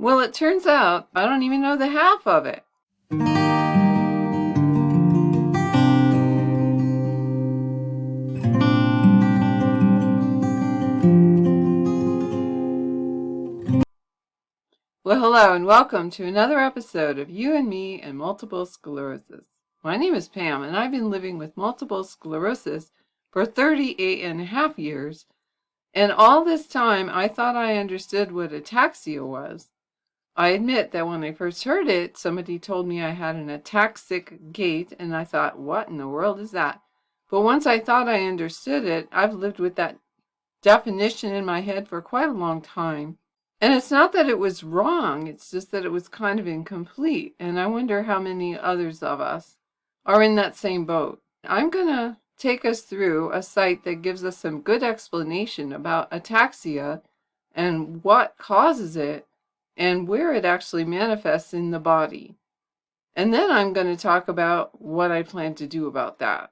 Well, it turns out I don't even know the half of it. Well, hello and welcome to another episode of You and Me and Multiple Sclerosis. My name is Pam and I've been living with multiple sclerosis for 38 and a half years. And all this time I thought I understood what ataxia was. I admit that when I first heard it, somebody told me I had an ataxic gait, and I thought, what in the world is that? But once I thought I understood it, I've lived with that definition in my head for quite a long time. And it's not that it was wrong, it's just that it was kind of incomplete. And I wonder how many others of us are in that same boat. I'm going to take us through a site that gives us some good explanation about ataxia and what causes it and where it actually manifests in the body. And then I'm going to talk about what I plan to do about that.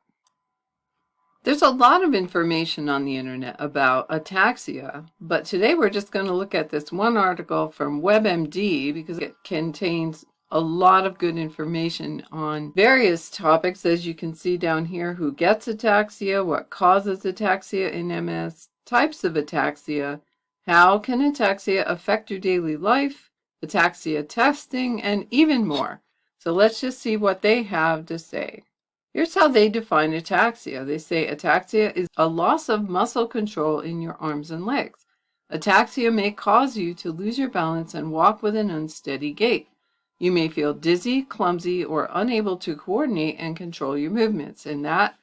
There's a lot of information on the internet about ataxia, but today we're just going to look at this one article from WebMD because it contains a lot of good information on various topics, as you can see down here: who gets ataxia, what causes ataxia in MS, types of ataxia, how can ataxia affect your daily life, ataxia testing, and even more. So let's just see what they have to say. Here's how they define ataxia. They say ataxia is a loss of muscle control in your arms and legs. Ataxia may cause you to lose your balance and walk with an unsteady gait. You may feel dizzy, clumsy, or unable to coordinate and control your movements. And that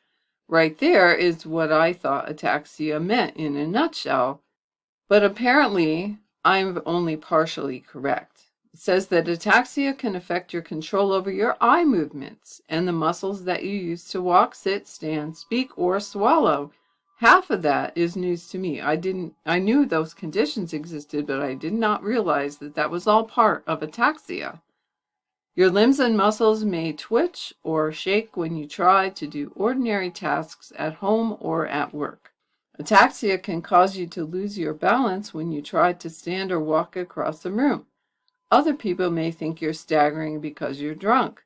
right there is what I thought ataxia meant in a nutshell. But apparently, I'm only partially correct. It says that ataxia can affect your control over your eye movements and the muscles that you use to walk, sit, stand, speak, or swallow. Half of that is news to me. I knew those conditions existed, but I did not realize that that was all part of ataxia. Your limbs and muscles may twitch or shake when you try to do ordinary tasks at home or at work. Ataxia can cause you to lose your balance when you try to stand or walk across a room. Other people may think you're staggering because you're drunk.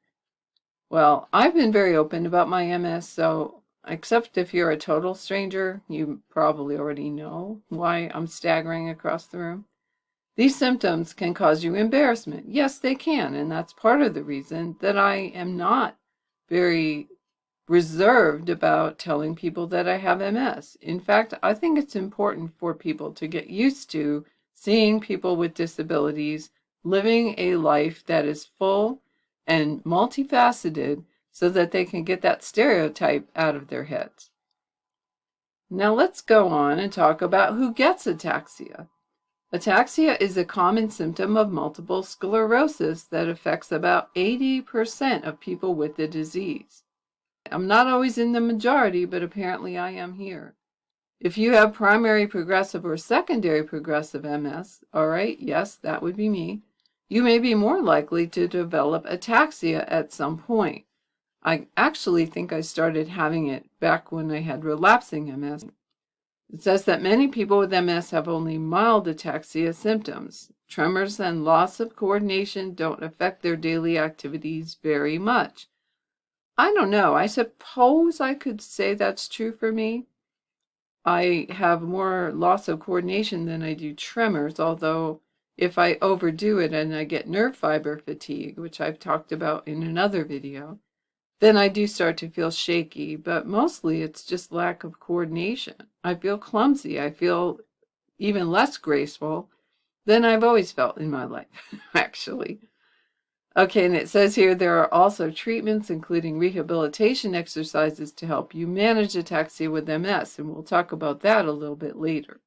Well, I've been very open about my MS, so except if you're a total stranger, you probably already know why I'm staggering across the room. These symptoms can cause you embarrassment. Yes, they can, and that's part of the reason that I am not very reserved about telling people that I have MS. In fact, I think it's important for people to get used to seeing people with disabilities living a life that is full and multifaceted so that they can get that stereotype out of their heads. Now let's go on and talk about who gets ataxia. Ataxia is a common symptom of multiple sclerosis that affects about 80% of people with the disease. I'm not always in the majority, but apparently I am here. If you have primary progressive or secondary progressive MS, all right, yes, that would be me, you may be more likely to develop ataxia at some point. I actually think I started having it back when I had relapsing MS. It says that many people with MS have only mild ataxia symptoms. Tremors and loss of coordination don't affect their daily activities very much. I don't know. I suppose I could say that's true for me. I have more loss of coordination than I do tremors, although if I overdo it and I get nerve fiber fatigue, which I've talked about in another video, then I do start to feel shaky, but mostly it's just lack of coordination. I feel clumsy. I feel even less graceful than I've always felt in my life, actually. Okay, and it says here there are also treatments, including rehabilitation exercises to help you manage ataxia with MS, and we'll talk about that a little bit later.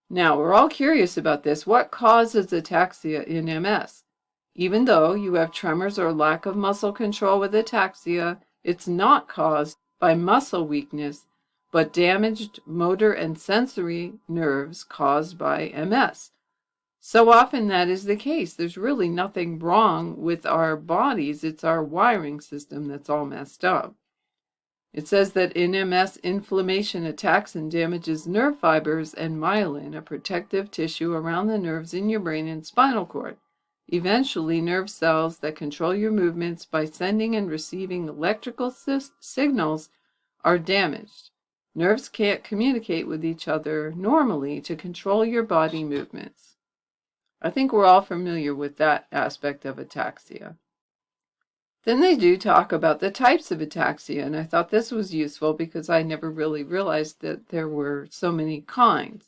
Now, we're all curious about this. What causes ataxia in MS? Even though you have tremors or lack of muscle control with ataxia, it's not caused by muscle weakness, but damaged motor and sensory nerves caused by MS. So often that is the case. There's really nothing wrong with our bodies. It's our wiring system that's all messed up. It says that in MS, inflammation attacks and damages nerve fibers and myelin, a protective tissue around the nerves in your brain and spinal cord. Eventually, nerve cells that control your movements by sending and receiving electrical signals are damaged. Nerves can't communicate with each other normally to control your body movements. I think we're all familiar with that aspect of ataxia. Then they do talk about the types of ataxia, and I thought this was useful because I never really realized that there were so many kinds.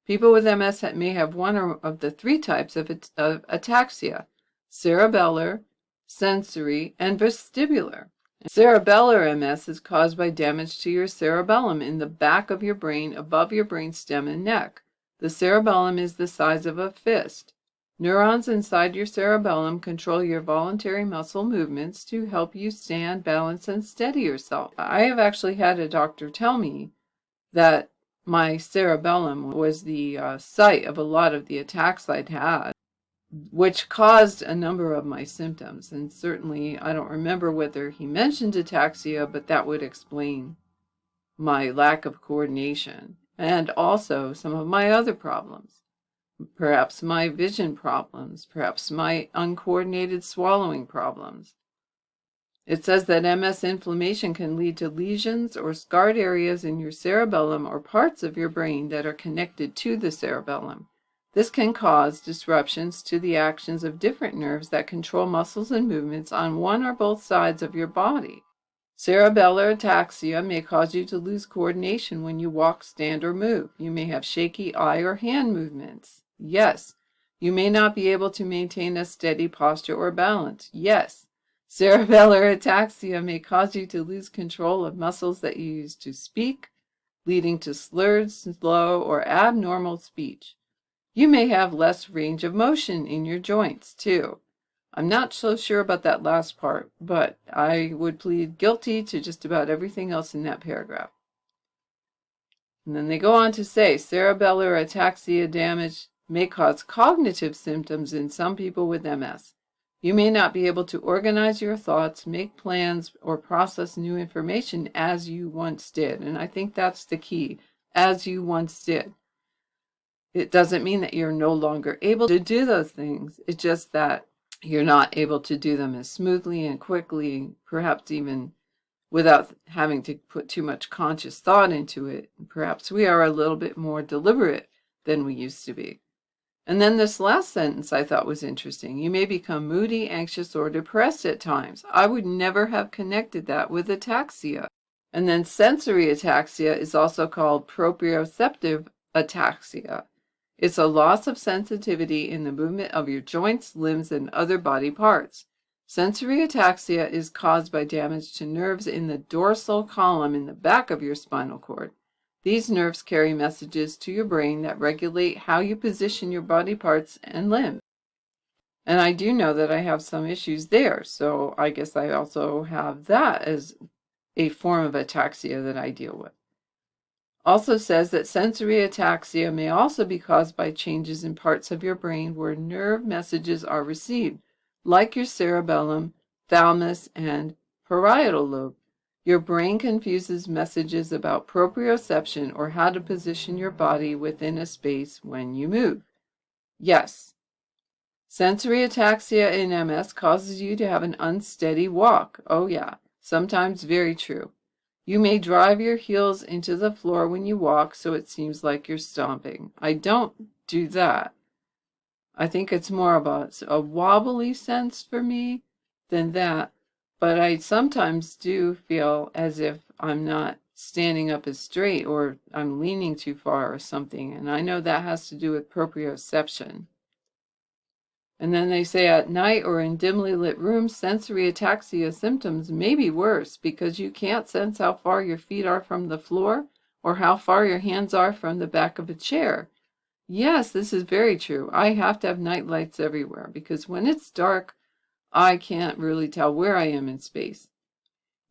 People with MS may have one of the three types of ataxia: cerebellar, sensory, and vestibular. Cerebellar MS is caused by damage to your cerebellum in the back of your brain above your brainstem and neck. The cerebellum is the size of a fist. Neurons inside your cerebellum control your voluntary muscle movements to help you stand, balance, and steady yourself. I have actually had a doctor tell me that my cerebellum was the site of a lot of the attacks I'd had, which caused a number of my symptoms. And certainly, I don't remember whether he mentioned ataxia, but that would explain my lack of coordination and also some of my other problems. Perhaps my vision problems, perhaps my uncoordinated swallowing problems. It says that MS inflammation can lead to lesions or scarred areas in your cerebellum or parts of your brain that are connected to the cerebellum. This can cause disruptions to the actions of different nerves that control muscles and movements on one or both sides of your body. Cerebellar ataxia may cause you to lose coordination when you walk, stand, or move. You may have shaky eye or hand movements. Yes. You may not be able to maintain a steady posture or balance. Yes. Cerebellar ataxia may cause you to lose control of muscles that you use to speak, leading to slurred, slow, or abnormal speech. You may have less range of motion in your joints, too. I'm not so sure about that last part, but I would plead guilty to just about everything else in that paragraph. And then they go on to say cerebellar ataxia damage may cause cognitive symptoms in some people with MS. You may not be able to organize your thoughts, make plans, or process new information as you once did. And I think that's the key, as you once did. It doesn't mean that you're no longer able to do those things. It's just that you're not able to do them as smoothly and quickly, perhaps even without having to put too much conscious thought into it. Perhaps we are a little bit more deliberate than we used to be. And then this last sentence I thought was interesting. You may become moody, anxious, or depressed at times. I would never have connected that with ataxia. And then sensory ataxia is also called proprioceptive ataxia. It's a loss of sensitivity in the movement of your joints, limbs, and other body parts. Sensory ataxia is caused by damage to nerves in the dorsal column in the back of your spinal cord. These nerves carry messages to your brain that regulate how you position your body parts and limbs. And I do know that I have some issues there, so I guess I also have that as a form of ataxia that I deal with. Also says that sensory ataxia may also be caused by changes in parts of your brain where nerve messages are received, like your cerebellum, thalamus, and parietal lobe. Your brain confuses messages about proprioception, or how to position your body within a space when you move. Yes, sensory ataxia in MS causes you to have an unsteady walk. Oh yeah, sometimes very true. You may drive your heels into the floor when you walk, so it seems like you're stomping. I don't do that. I think it's more about a wobbly sense for me than that. But I sometimes do feel as if I'm not standing up as straight, or I'm leaning too far or something. And I know that has to do with proprioception. And then they say at night or in dimly lit rooms, sensory ataxia symptoms may be worse because you can't sense how far your feet are from the floor or how far your hands are from the back of a chair. Yes, this is very true. I have to have night lights everywhere because when it's dark, I can't really tell where I am in space.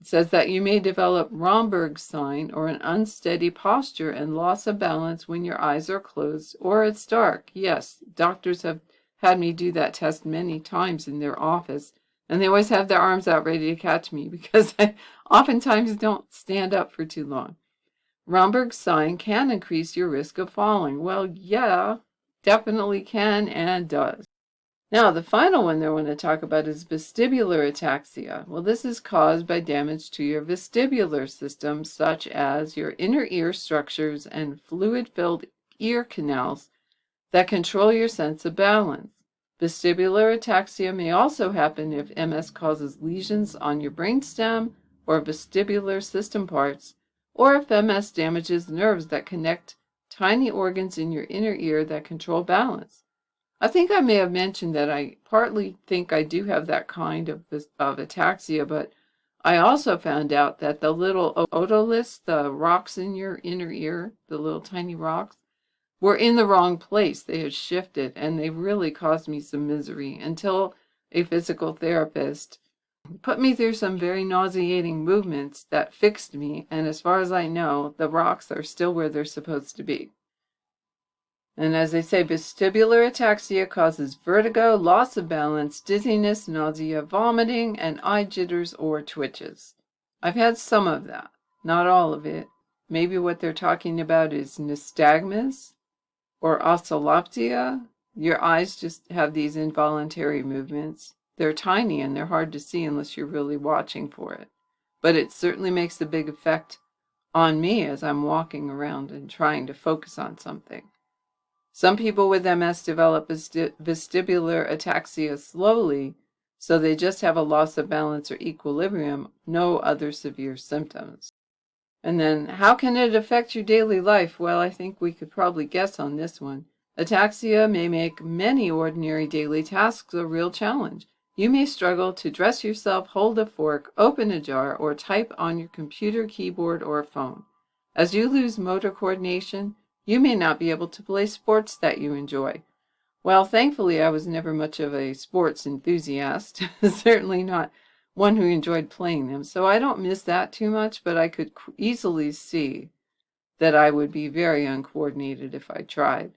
It says that you may develop Romberg's sign, or an unsteady posture and loss of balance when your eyes are closed or it's dark. Yes, doctors have had me do that test many times in their office, And they always have their arms out ready to catch me because I oftentimes don't stand up for too long. Romberg's sign can increase your risk of falling. Well, yeah, definitely can and does. Now, the final one that I want to talk about is vestibular ataxia. Well, this is caused by damage to your vestibular system, such as your inner ear structures and fluid-filled ear canals that control your sense of balance. Vestibular ataxia may also happen if MS causes lesions on your brainstem or vestibular system parts, or if MS damages nerves that connect tiny organs in your inner ear that control balance. I think I may have mentioned that I partly think I do have that kind of ataxia, but I also found out that the little otoliths, the rocks in your inner ear, the little tiny rocks, were in the wrong place. They had shifted, and they really caused me some misery until a physical therapist put me through some very nauseating movements that fixed me, and as far as I know, the rocks are still where they're supposed to be. And as they say, vestibular ataxia causes vertigo, loss of balance, dizziness, nausea, vomiting, and eye jitters or twitches. I've had some of that, not all of it. Maybe what they're talking about is nystagmus or oscilloptia. Your eyes just have these involuntary movements. They're tiny and they're hard to see unless you're really watching for it. But it certainly makes a big effect on me as I'm walking around and trying to focus on something. Some people with MS develop vestibular ataxia slowly, so they just have a loss of balance or equilibrium, no other severe symptoms. And then, how can it affect your daily life? Well, I think we could probably guess on this one. Ataxia may make many ordinary daily tasks a real challenge. You may struggle to dress yourself, hold a fork, open a jar, or type on your computer, keyboard, or phone. As you lose motor coordination, you may not be able to play sports that you enjoy. Well, thankfully, I was never much of a sports enthusiast, certainly not one who enjoyed playing them, so I don't miss that too much, but I could easily see that I would be very uncoordinated if I tried.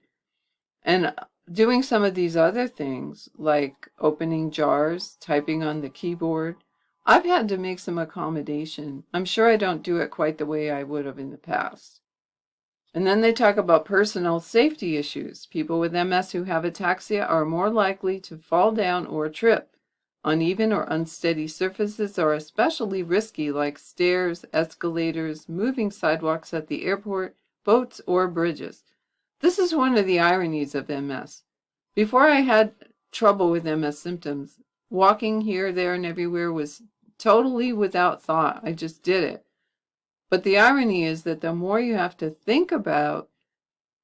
And doing some of these other things, like opening jars, typing on the keyboard, I've had to make some accommodation. I'm sure I don't do it quite the way I would have in the past. And then they talk about personal safety issues. People with MS who have ataxia are more likely to fall down or trip. Uneven or unsteady surfaces are especially risky, like stairs, escalators, moving sidewalks at the airport, boats, or bridges. This is one of the ironies of MS. Before I had trouble with MS symptoms, walking here, there, and everywhere was totally without thought. I just did it. But the irony is that the more you have to think about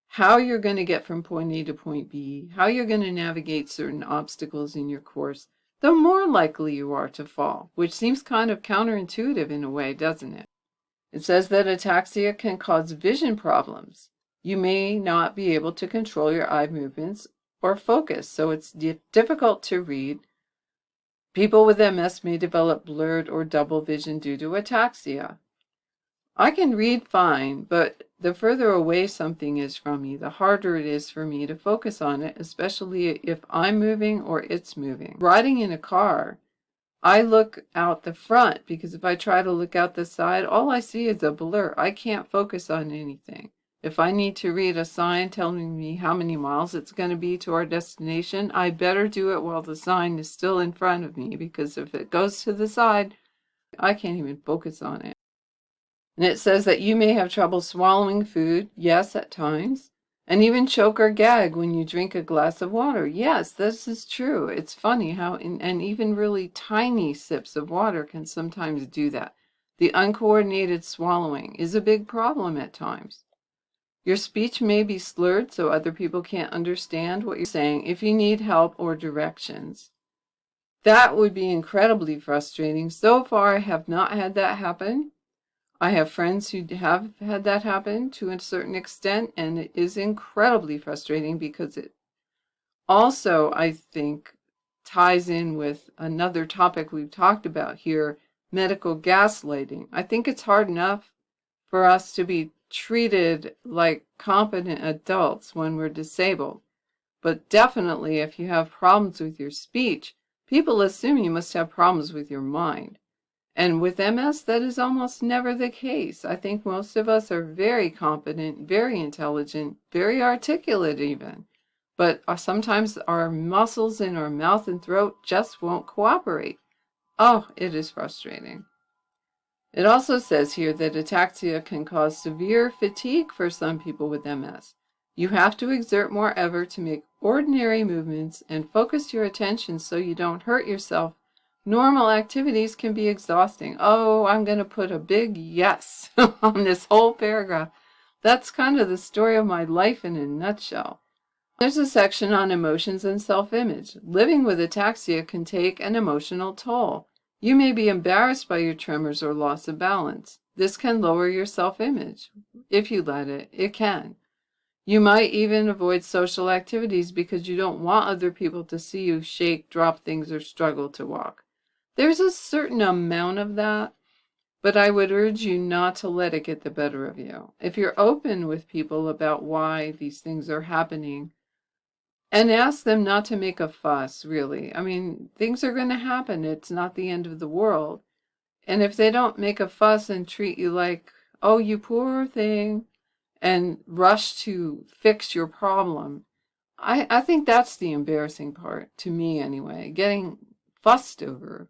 how you're going to get from point A to point B, how you're going to navigate certain obstacles in your course, the more likely you are to fall, which seems kind of counterintuitive in a way, doesn't it? It says that ataxia can cause vision problems. You may not be able to control your eye movements or focus, so it's difficult to read. People with MS may develop blurred or double vision due to ataxia. I can read fine, but the further away something is from me, the harder it is for me to focus on it, especially if I'm moving or it's moving. Riding in a car, I look out the front because if I try to look out the side, all I see is a blur. I can't focus on anything. If I need to read a sign telling me how many miles it's going to be to our destination, I better do it while the sign is still in front of me, because if it goes to the side, I can't even focus on it. And it says that you may have trouble swallowing food, yes, at times, and even choke or gag when you drink a glass of water. Yes, this is true. It's funny how, and even really tiny sips of water can sometimes do that. The uncoordinated swallowing is a big problem at times. Your speech may be slurred so other people can't understand what you're saying if you need help or directions. That would be incredibly frustrating. So far, I have not had that happen. I have friends who have had that happen to a certain extent, and it is incredibly frustrating because it also, I think, ties in with another topic we've talked about here, medical gaslighting. I think it's hard enough for us to be treated like competent adults when we're disabled, but definitely if you have problems with your speech, People assume you must have problems with your mind. And with MS, that is almost never the case. I think most of us are very competent, very intelligent, very articulate even. But sometimes our muscles in our mouth and throat just won't cooperate. Oh, it is frustrating. It also says here that ataxia can cause severe fatigue for some people with MS. You have to exert more effort to make ordinary movements and focus your attention so you don't hurt yourself. Normal activities can be exhausting. Oh, I'm going to put a big yes on this whole paragraph. That's kind of the story of my life in a nutshell. There's a section on emotions and self-image. Living with ataxia can take an emotional toll. You may be embarrassed by your tremors or loss of balance. This can lower your self-image. If you let it, it can. You might even avoid social activities because you don't want other people to see you shake, drop things, or struggle to walk. There's a certain amount of that, but I would urge you not to let it get the better of you. If you're open with people about why these things are happening, and ask them not to make a fuss, really. I mean, things are going to happen. It's not the end of the world. And if they don't make a fuss and treat you like, oh, you poor thing, and rush to fix your problem, I think that's the embarrassing part, to me anyway, getting fussed over.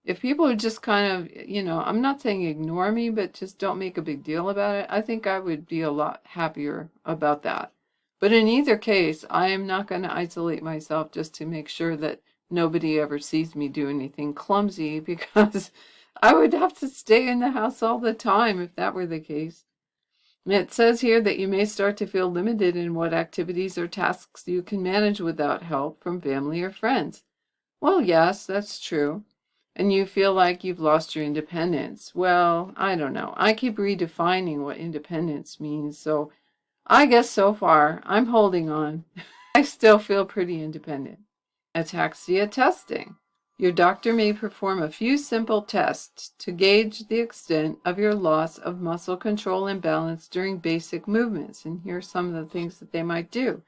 If people would just kind of, I'm not saying ignore me, but just don't make a big deal about it, I think I would be a lot happier about that. But in either case, I am not going to isolate myself just to make sure that nobody ever sees me do anything clumsy, because I would have to stay in the house all the time if that were the case. It says here that you may start to feel limited in what activities or tasks you can manage without help from family or friends. Well, yes, that's true. And you feel like you've lost your independence. Well, I don't know. I keep redefining what independence means, so I guess so far I'm holding on. I still feel pretty independent. Ataxia testing. Your doctor may perform a few simple tests to gauge the extent of your loss of muscle control and balance during basic movements. And here are some of the things that they might do.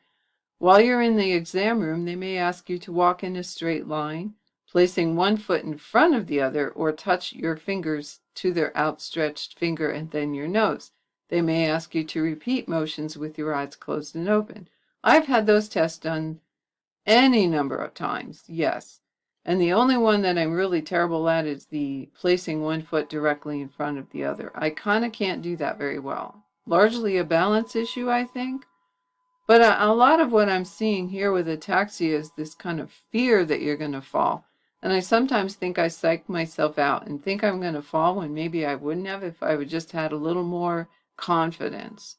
While you're in the exam room, they may ask you to walk in a straight line, placing one foot in front of the other, or touch your fingers to their outstretched finger and then your nose. They may ask you to repeat motions with your eyes closed and open. I've had those tests done any number of times, yes. And the only one that I'm really terrible at is the placing one foot directly in front of the other. I kind of can't do that very well. Largely a balance issue, I think. But a lot of what I'm seeing here with ataxia is this kind of fear that you're going to fall. And I sometimes think I psych myself out and think I'm going to fall when maybe I wouldn't have if I would just had a little more confidence.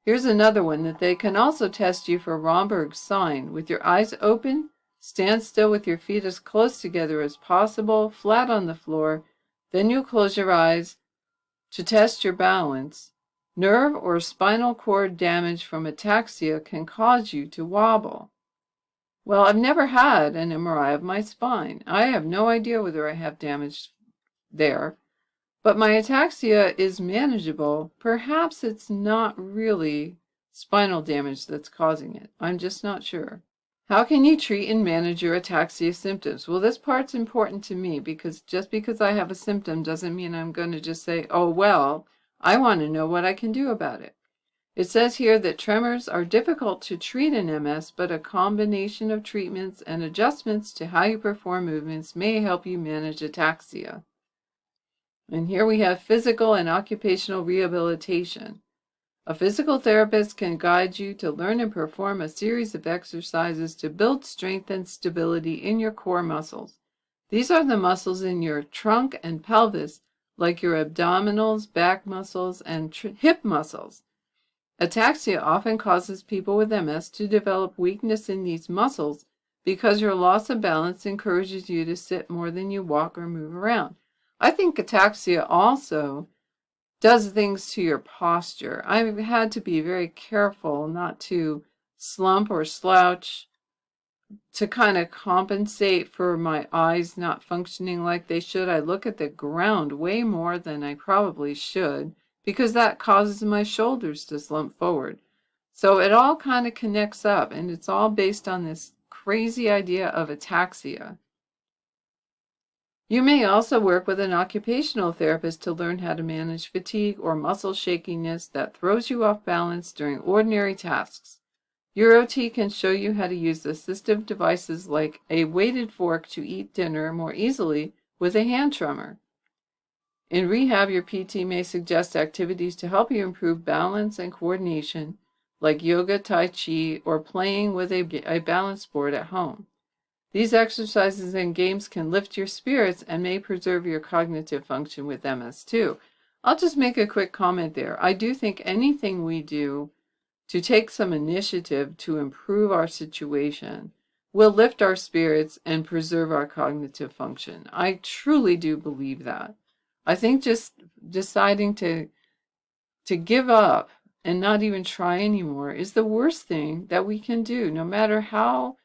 Here's another one that they can also test you for Romberg's sign. With your eyes open, stand still with your feet as close together as possible, flat on the floor. Then you'll close your eyes to test your balance. Nerve or spinal cord damage from ataxia can cause you to wobble. Well, I've never had an MRI of my spine. I have no idea whether I have damage there. But my ataxia is manageable. Perhaps it's not really spinal damage that's causing it. I'm just not sure. How can you treat and manage your ataxia symptoms? Well, this part's important to me because just because I have a symptom doesn't mean I'm going to just say, oh, well, I want to know what I can do about it. It says here that tremors are difficult to treat in MS, but a combination of treatments and adjustments to how you perform movements may help you manage ataxia. And here we have physical and occupational rehabilitation. A physical therapist can guide you to learn and perform a series of exercises to build strength and stability in your core muscles. These are the muscles in your trunk and pelvis, like your abdominals, back muscles, and hip muscles. Ataxia often causes people with MS to develop weakness in these muscles because your loss of balance encourages you to sit more than you walk or move around. I think ataxia also does things to your posture. I've had to be very careful not to slump or slouch to kind of compensate for my eyes not functioning like they should. I look at the ground way more than I probably should because that causes my shoulders to slump forward. So it all kind of connects up, and it's all based on this crazy idea of ataxia. You may also work with an occupational therapist to learn how to manage fatigue or muscle shakiness that throws you off balance during ordinary tasks. Your OT can show you how to use assistive devices like a weighted fork to eat dinner more easily with a hand tremor. In rehab, your PT may suggest activities to help you improve balance and coordination, like yoga, tai chi, or playing with a balance board at home. These exercises and games can lift your spirits and may preserve your cognitive function with MS too. I'll just make a quick comment there. I do think anything we do to take some initiative to improve our situation will lift our spirits and preserve our cognitive function. I truly do believe that. I think just deciding to give up and not even try anymore is the worst thing that we can do, no matter how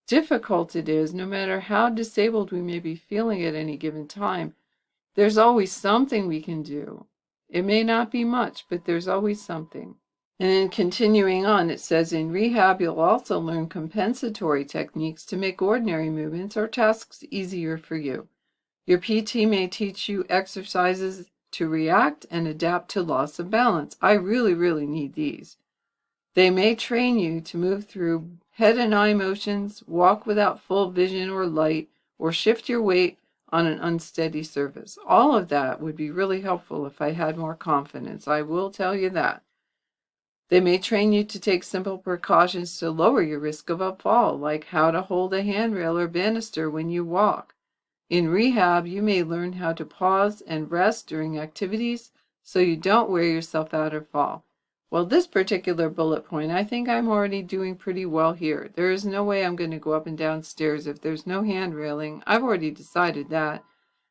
difficult it is, no matter how disabled we may be feeling at any given time. There's always something we can do. It may not be much, but there's always something. And then continuing on, it says in rehab, you'll also learn compensatory techniques to make ordinary movements or tasks easier for you. Your PT may teach you exercises to react and adapt to loss of balance. I really need these. They may train you to move through head and eye motions, walk without full vision or light, or shift your weight on an unsteady surface. All of that would be really helpful if I had more confidence. I will tell you that. They may train you to take simple precautions to lower your risk of a fall, like how to hold a handrail or banister when you walk. In rehab, you may learn how to pause and rest during activities so you don't wear yourself out or fall. Well, this particular bullet point, I think I'm already doing pretty well here. There is no way I'm going to go up and down stairs if there's no hand railing. I've already decided that.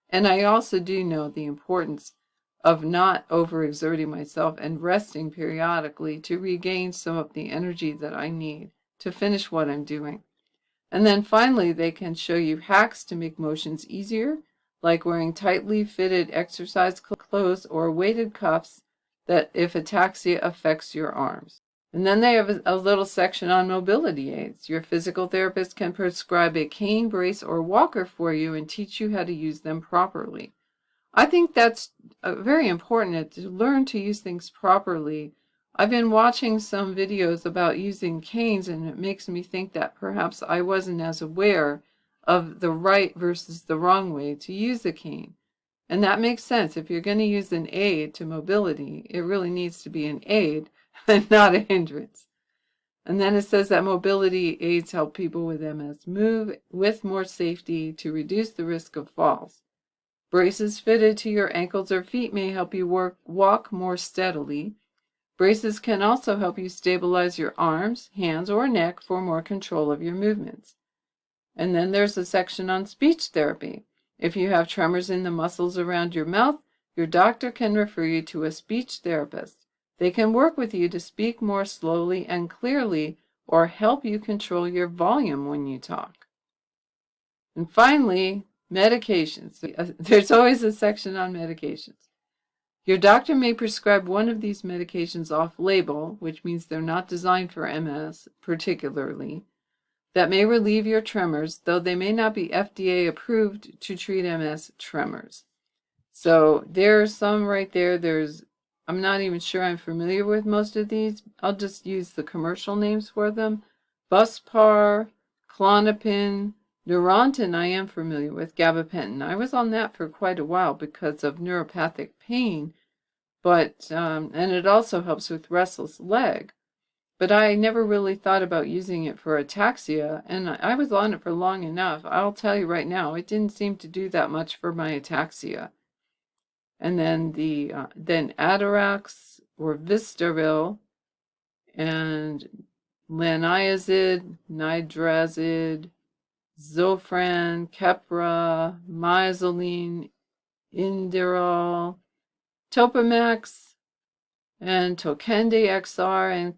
And I also do know the importance of not overexerting myself and resting periodically to regain some of the energy that I need to finish what I'm doing. And then finally, they can show you hacks to make motions easier, like wearing tightly fitted exercise clothes or weighted cuffs that if ataxia affects your arms. And then they have a little section on mobility aids. Your physical therapist can prescribe a cane, brace, or walker for you and teach you how to use them properly. I think that's very important to learn to use things properly. I've been watching some videos about using canes, and it makes me think that perhaps I wasn't as aware of the right versus the wrong way to use a cane. And that makes sense. If you're going to use an aid to mobility, it really needs to be an aid and not a hindrance. And then it says that mobility aids help people with MS move with more safety to reduce the risk of falls. Braces fitted to your ankles or feet may help you walk more steadily. Braces can also help you stabilize your arms, hands, or neck for more control of your movements. And then there's a section on speech therapy. If you have tremors in the muscles around your mouth, your doctor can refer you to a speech therapist. They can work with you to speak more slowly and clearly or help you control your volume when you talk. And finally, medications. There's always a section on medications. Your doctor may prescribe one of these medications off-label, which means they're not designed for MS particularly, that may relieve your tremors, though they may not be FDA approved to treat MS tremors. So there's some right there. I'm not even sure I'm familiar with most of these. I'll just use the commercial names for them. Buspar, Klonopin, Neurontin I am familiar with, gabapentin. I was on that for quite a while because of neuropathic pain, but and it also helps with restless leg. But I never really thought about using it for ataxia, and I was on it for long enough. I'll tell you right now, it didn't seem to do that much for my ataxia. And then then Atarax or Vistaril and Laniazid, Nidrazid, Zofran, Keppra, Misoline, Indirol, Topamax, and Tokende XR, and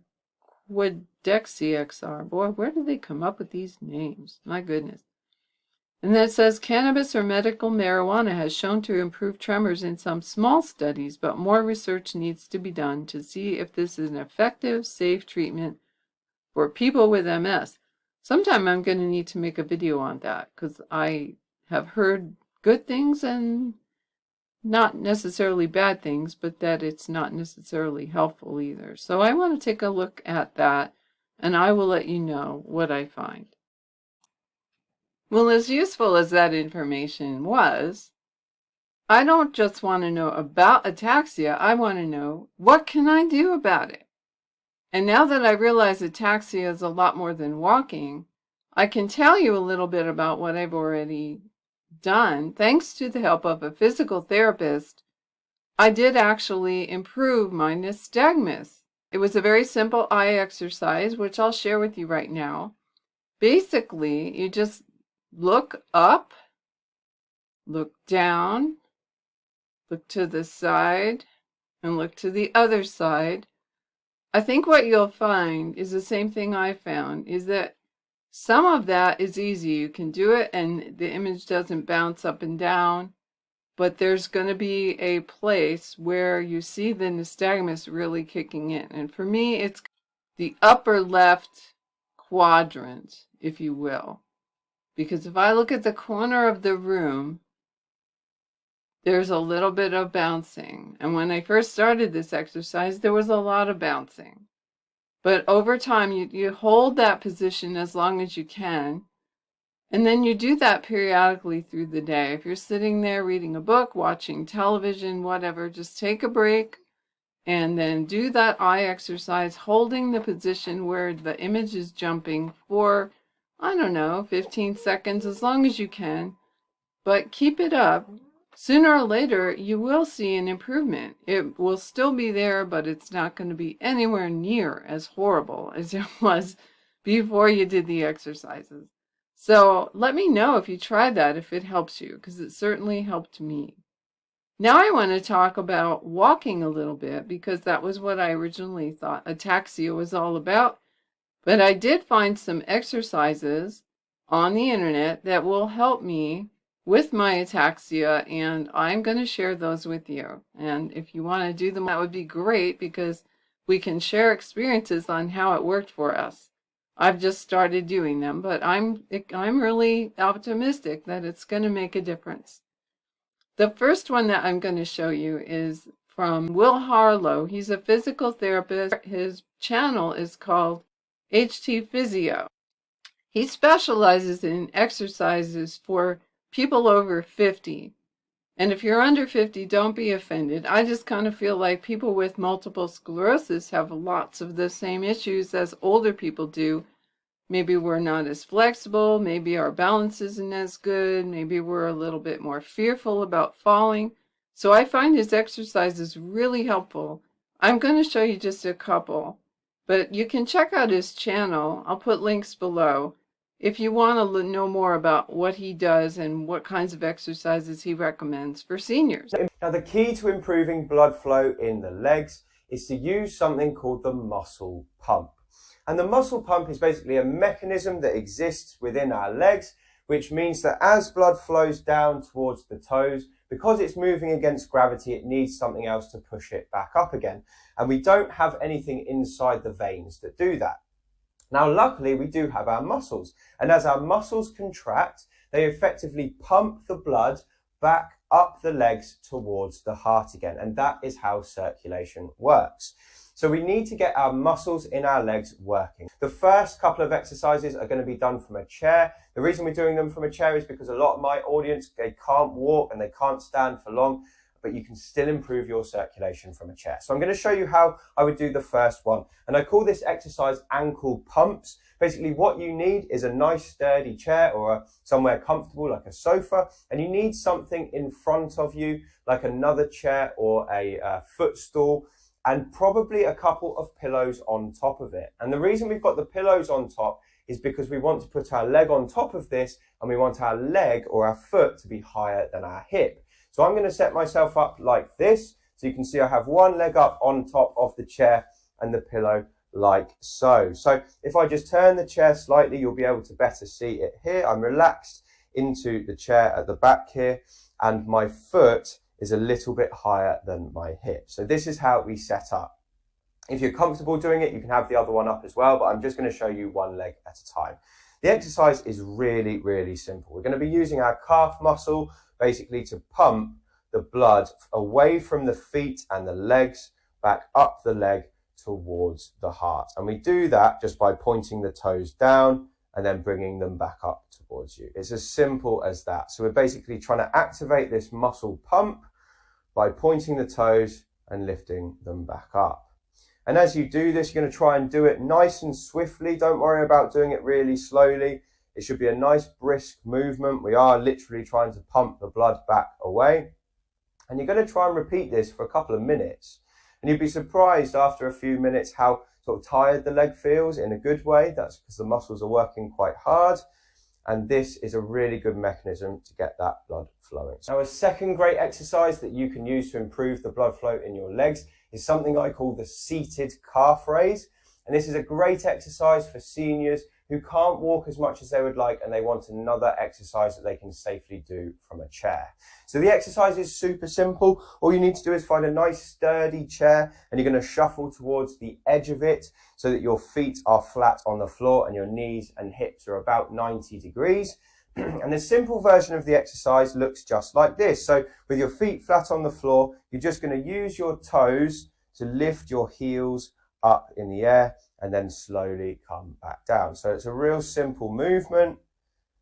Quidexi XR. Boy, where did they come up with these names? My goodness. And then it says cannabis or medical marijuana has shown to improve tremors in some small studies, but more research needs to be done to see if this is an effective, safe treatment for people with MS. sometime I'm going to need to make a video on that because I have heard good things and not necessarily bad things, but that it's not necessarily helpful either. So I want to take a look at that, and I will let you know what I find. Well, as useful as that information was, I don't just want to know about ataxia, I want to know what can I do about it. And now that I realize ataxia is a lot more than walking, I can tell you a little bit about what I've already done. Thanks to the help of a physical therapist, I did actually improve my nystagmus. It was a very simple eye exercise, which I'll share with you right now. Basically, you just look up, look down, look to the side, and look to the other side. I think what you'll find is the same thing I found, is that some of that is easy. You can do it and the image doesn't bounce up and down, but there's going to be a place where you see the nystagmus really kicking in. And for me, it's the upper left quadrant, if you will. Because if I look at the corner of the room, there's a little bit of bouncing. And when I first started this exercise, there was a lot of bouncing. But over time, you hold that position as long as you can. And then you do that periodically through the day. If you're sitting there reading a book, watching television, whatever, just take a break and then do that eye exercise, holding the position where the image is jumping for, I don't know, 15 seconds, as long as you can. But keep it up. Sooner or later, you will see an improvement. It will still be there, but it's not going to be anywhere near as horrible as it was before you did the exercises. So let me know if you tried that, if it helps you, because it certainly helped me. Now I want to talk about walking a little bit, because that was what I originally thought ataxia was all about. But I did find some exercises on the internet that will help me with my ataxia, and I'm going to share those with you. And if you want to do them, that would be great, because we can share experiences on how it worked for us. I've just started doing them, but I'm really optimistic that it's going to make a difference. The first one that I'm going to show you is from Will Harlow. He's a physical therapist. His channel is called HT Physio. He specializes in exercises for people over 50. And if you're under 50, don't be offended. I just kind of feel like people with multiple sclerosis have lots of the same issues as older people do. Maybe we're not as flexible, maybe our balance isn't as good, maybe we're a little bit more fearful about falling. So I find his exercises really helpful. I'm going to show you just a couple, but you can check out his channel. I'll put links below if you want to know more about what he does and what kinds of exercises he recommends for seniors. Now, the key to improving blood flow in the legs is to use something called the muscle pump. And the muscle pump is basically a mechanism that exists within our legs, which means that as blood flows down towards the toes, because it's moving against gravity, it needs something else to push it back up again. And we don't have anything inside the veins that do that. Now, luckily, we do have our muscles. And as our muscles contract, they effectively pump the blood back up the legs towards the heart again. And that is how circulation works. So we need to get our muscles in our legs working. The first couple of exercises are going to be done from a chair. The reason we're doing them from a chair is because a lot of my audience, they can't walk and they can't stand for long, but you can still improve your circulation from a chair. So I'm going to show you how I would do the first one. And I call this exercise ankle pumps. Basically, what you need is a nice sturdy chair or somewhere comfortable like a sofa, and you need something in front of you like another chair or a footstool, and probably a couple of pillows on top of it. And the reason we've got the pillows on top is because we want to put our leg on top of this, and we want our leg or our foot to be higher than our hip. So I'm going to set myself up like this. So you can see I have one leg up on top of the chair and the pillow like so. So if I just turn the chair slightly, you'll be able to better see it here. I'm relaxed into the chair at the back here, and my foot is a little bit higher than my hip. So this is how we set up. If you're comfortable doing it, you can have the other one up as well, but I'm just going to show you one leg at a time. The exercise is really, really simple. We're going to be using our calf muscle basically to pump the blood away from the feet and the legs, back up the leg towards the heart. And we do that just by pointing the toes down and then bringing them back up towards you. It's as simple as that. So we're basically trying to activate this muscle pump by pointing the toes and lifting them back up. And as you do this, you're going to try and do it nice and swiftly. Don't worry about doing it really slowly. It should be a nice brisk movement. We are literally trying to pump the blood back away. And you're going to try and repeat this for a couple of minutes. And you'd be surprised after a few minutes how sort of tired the leg feels in a good way. That's because the muscles are working quite hard. And this is a really good mechanism to get that blood flowing. Now, a second great exercise that you can use to improve the blood flow in your legs is something I call the seated calf raise. And this is a great exercise for seniors who can't walk as much as they would like and they want another exercise that they can safely do from a chair. So the exercise is super simple. All you need to do is find a nice sturdy chair and you're going to shuffle towards the edge of it so that your feet are flat on the floor and your knees and hips are about 90 degrees. And the simple version of the exercise looks just like this. So with your feet flat on the floor, you're just going to use your toes to lift your heels up in the air and then slowly come back down. So it's a real simple movement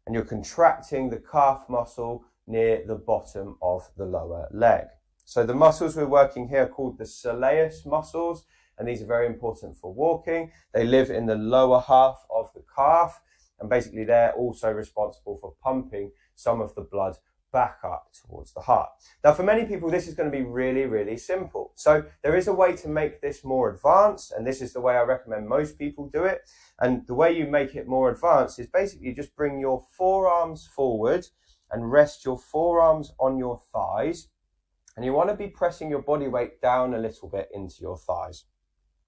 and you're contracting the calf muscle near the bottom of the lower leg. So the muscles we're working here are called the soleus muscles, and these are very important for walking. They live in the lower half of the calf, and basically they're also responsible for pumping some of the blood back up towards the heart. Now, for many people, this is going to be really, really simple. So there is a way to make this more advanced, and this is the way I recommend most people do it. And the way you make it more advanced is basically just bring your forearms forward and rest your forearms on your thighs. And you want to be pressing your body weight down a little bit into your thighs.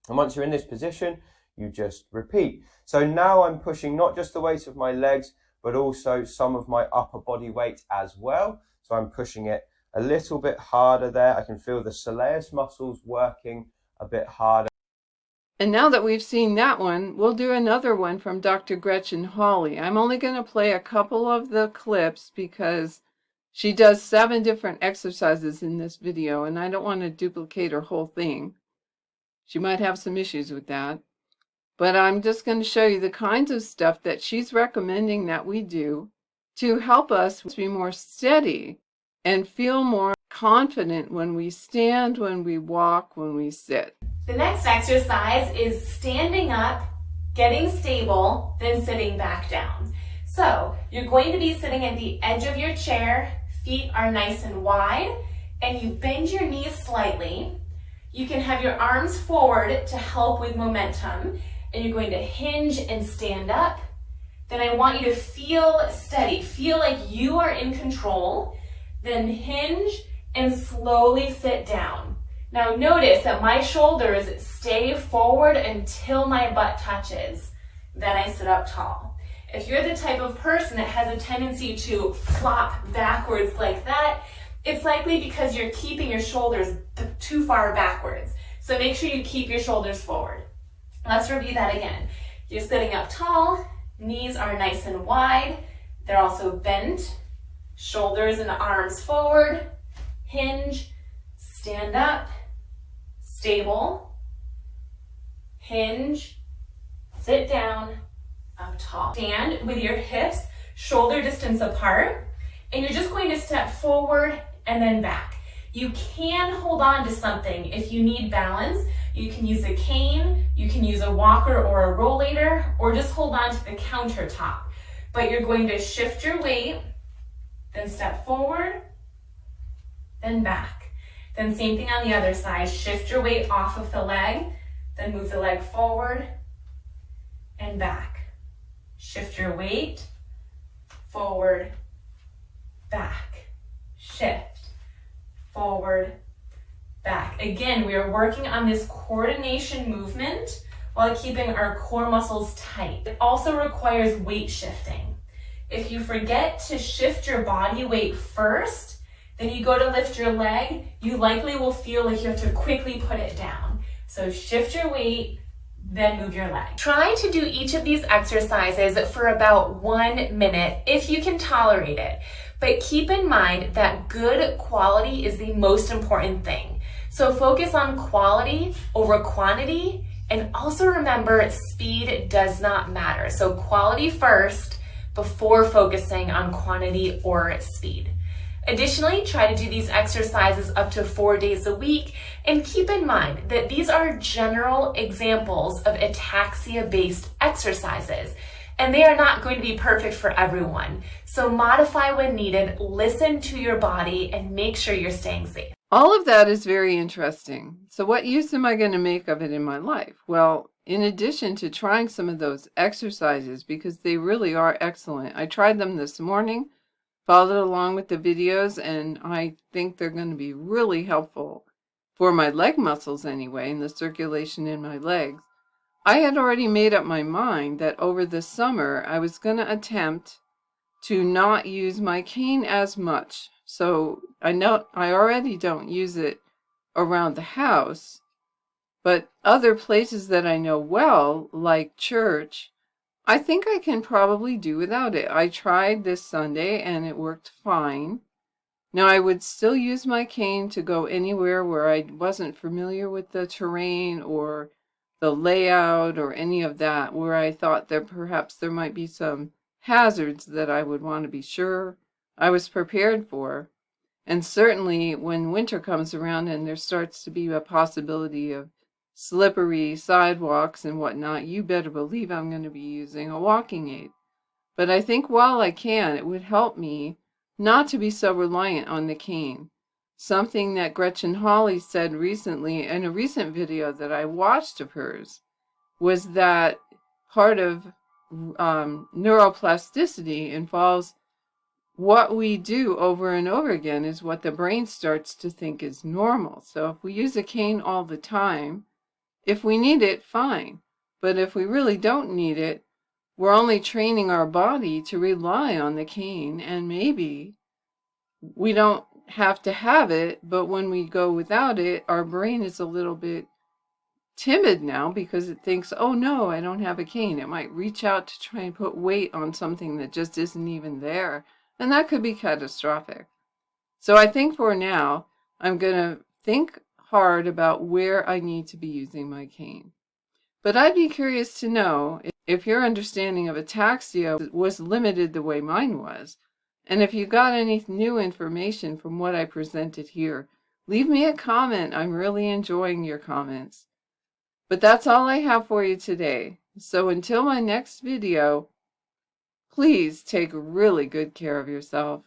And once you're in this position, you just repeat. So now I'm pushing not just the weight of my legs, but also some of my upper body weight as well. So I'm pushing it a little bit harder there. I can feel the soleus muscles working a bit harder. And now that we've seen that one, we'll do another one from Dr. Gretchen Hawley. I'm only going to play a couple of the clips because she does 7 different exercises in this video, and I don't want to duplicate her whole thing. She might have some issues with that. But I'm just going to show you the kinds of stuff that she's recommending that we do to help us be more steady and feel more confident when we stand, when we walk, when we sit. The next exercise is standing up, getting stable, then sitting back down. So you're going to be sitting at the edge of your chair, feet are nice and wide, and you bend your knees slightly. You can have your arms forward to help with momentum. And you're going to hinge and stand up. Then I want you to feel steady, feel like you are in control. Then hinge and slowly sit down. Now notice that my shoulders stay forward until my butt touches. Then I sit up tall. If you're the type of person that has a tendency to flop backwards like that, it's likely because you're keeping your shoulders too far backwards. So make sure you keep your shoulders forward. Let's review that again. You're sitting up tall, knees are nice and wide, they're also bent, shoulders and arms forward, hinge, stand up, stable, hinge, sit down, up tall. Stand with your hips shoulder distance apart, and you're just going to step forward and then back. You can hold on to something if you need balance. You can use a cane, you can use a walker or a rollator, or just hold on to the countertop. But you're going to shift your weight, then step forward, then back. Then same thing on the other side. Shift your weight off of the leg, then move the leg forward and back. Shift your weight, forward, back. Shift, forward, back. Again, we are working on this coordination movement while keeping our core muscles tight. It also requires weight shifting. If you forget to shift your body weight first, then you go to lift your leg, you likely will feel like you have to quickly put it down. So shift your weight, then move your leg. Try to do each of these exercises for about 1 minute if you can tolerate it. But keep in mind that good quality is the most important thing. So focus on quality over quantity, and also remember speed does not matter. So quality first before focusing on quantity or speed. Additionally, try to do these exercises up to 4 days a week, and keep in mind that these are general examples of ataxia-based exercises, and they are not going to be perfect for everyone. So modify when needed, listen to your body, and make sure you're staying safe. All of that is very interesting. So what use am I going to make of it in my life? Well, in addition to trying some of those exercises, because they really are excellent, I tried them this morning, followed along with the videos, and I think they're going to be really helpful for my leg muscles anyway, and the circulation in my legs. I had already made up my mind that over the summer I was going to attempt to not use my cane as much. So I know I already don't use it around the house, but other places that I know well, like church, I think I can probably do without it. I tried this Sunday and it worked fine. Now I would still use my cane to go anywhere where I wasn't familiar with the terrain or the layout or any of that, where I thought that perhaps there might be some hazards that I would want to be sure I was prepared for. And certainly when winter comes around and there starts to be a possibility of slippery sidewalks and whatnot, you better believe I'm going to be using a walking aid. But I think while I can, it would help me not to be so reliant on the cane. Something that Gretchen Hawley said recently in a recent video that I watched of hers was that part of neuroplasticity involves what we do over and over again is what the brain starts to think is normal. So if we use a cane all the time, if we need it, fine. But if we really don't need it, we're only training our body to rely on the cane, and maybe we don't have to have it, but when we go without it, our brain is a little bit timid now because it thinks, oh no, I don't have a cane. It might reach out to try and put weight on something that just isn't even there, and that could be catastrophic. So I think for now, I'm going to think hard about where I need to be using my cane. But I'd be curious to know if your understanding of ataxia was limited the way mine was. And if you got any new information from what I presented here, leave me a comment. I'm really enjoying your comments. But that's all I have for you today. So until my next video, please take really good care of yourself.